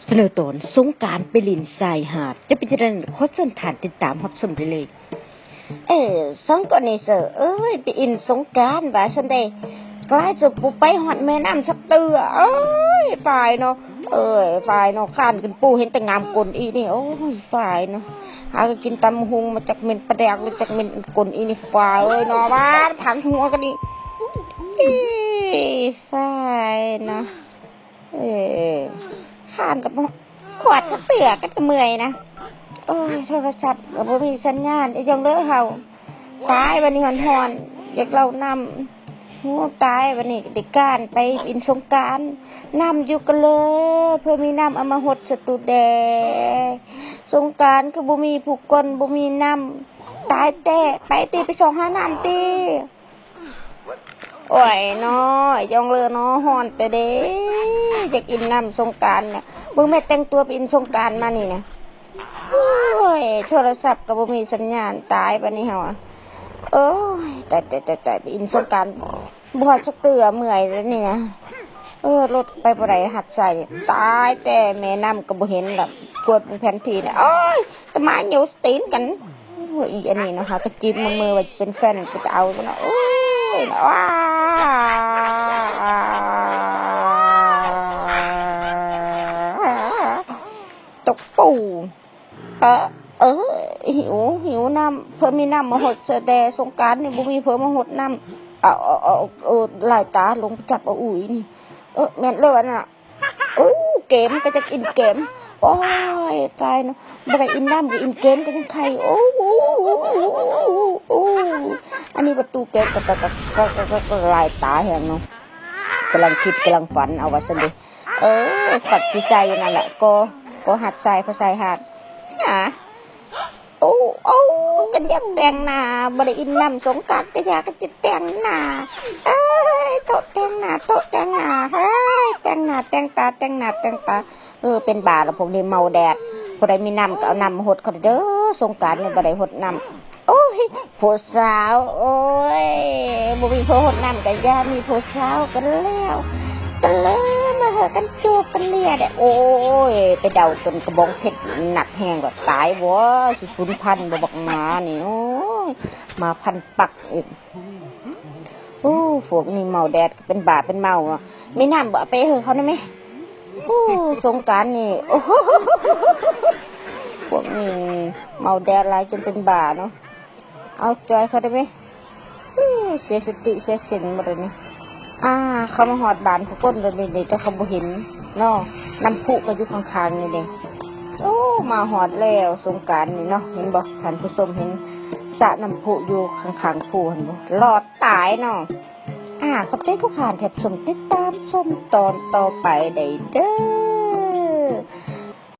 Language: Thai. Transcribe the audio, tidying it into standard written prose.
เสนอตอนสงกรานต์ไปลินทรายหาดจะเป็นจะได้ขอเชิญฐานติดตามรับชมได้เลยสงกรานต์นี่ไปอินสงกรานต์ว่าฉันได้กลายจะปูไปหอดแม่น้ำสักเตือฝ่ายเนาะฝ่ายเนาะข้านกินปูเห็นแต่งามกลอีนี่ฝ่ายเนาะหาก็กินตำหุงมาจากเม็นปลาแดกหรือจากเม็นกลอีนี่ฝ่ายเนาะบ้าถังหัวกันนี่ฝ่ายเนาะข้านกับขวดสักเตือกันก็เมื่อยนะโทรศัพท์กับมีสัญญาณไอ้ยองเด้อเฮาตายวันนี้หอนๆอยากเรานำหัวตายวันนี้เด็กการไปอินสงการนำอยู่กันเลยเพื่อมีน้ำเอามาหดสตูแดสงการคือบ่มีผู้คนบ่มีน้ำตายแต่ไปตีไปส่องหาน้ำตีโอ้ยน้อยยองเลยน้อหอนแต่เด้อยากอินน้ำสงการเนี่ยมึงแม่แต่งตัวไปอินสงการมานี่นะโทรศัพท์ก็บ่มีสัญญาณตายปะนี่เฮาแต่ไปอินสงการบ่ฮอดสักเตือเมื่อยแล้วนี่นะรถไปบ่ได้หัดใส่ตายแต่แม่น้ำก็บ่เห็นแบบกวดเป็นแผ่นทีนะตะมาเหนียวตีนกันอีอันนี้นะคะก็จิ้มมือไว้เป็นแฟนไปเอาซะเนาะว้าตกปูหิวน้ำเพิ่มมีน้ำมาหดเสดสงการนี่บุมีเพิ่มมาหดน้ำลายตาลงจับอุ้ยนี่แม่นเลยน่ะเกมก็จะกินเกมไฟเนาะบ่ได้อินน้ำก็อินเกมก็ยังใครอันนี้ประตูเกมก็ลายตาแหงเนาะกำลังคิดกำลังฝันเอาไว้ซะดิฝัดที่ใจอยู่นั่นแหละก็หัดใส่พอใส่หัดกันอยากแต่งหน้าบ่ได้อินน้ำสงกรานต์ก็อยากจะแต่งหน้าโต๊ะแต่งหน้าแต่งหน้าแต่งตาเป็นบาแล้วพวกนี้เมาแดดพอได้มีน้ำก็เอาน้ำมาหดเขาเด้อสงกรานต์นี่บ่ได้หดน้ำผู้สาวบ่มีผู้หดน้ำก็อย่ามีผู้สาวกันแล้วมาเหอะกันจูบกันเลียเด้ไปเดาจนกระบองเพชรหนักแห้งก็ตายบ่สิสูญพันธุ์บ่บักมานี่มาพันปักอีกพวกนี้เมาแดดเป็นบาเป็นเมาไม่น้ำบ่ไปเหอะเขาได้ไหมสงกรานต์นี่พวกนี้เมาแดดหลายจนเป็นบาเนาะเอาใจเขาได้ไหมเสียสติเสียสินหมดเลยนี่เขามาหอดบานผู้ก้นเลยนี่แต่เขาบ่เห็นเนาะน้ำพุก็อยู่ข้างๆนี่เด้มาหอดแล้วสงกรานต์นี่เนาะเห็นบ่ท่านผู้ชมเห็นสระน้ำพุอยู่ข้างๆผู้เห็นบ่รอดตายเนาะขอบใจทุกท่านแถบสมติดตามชมตอนต่อไปได้เด้อ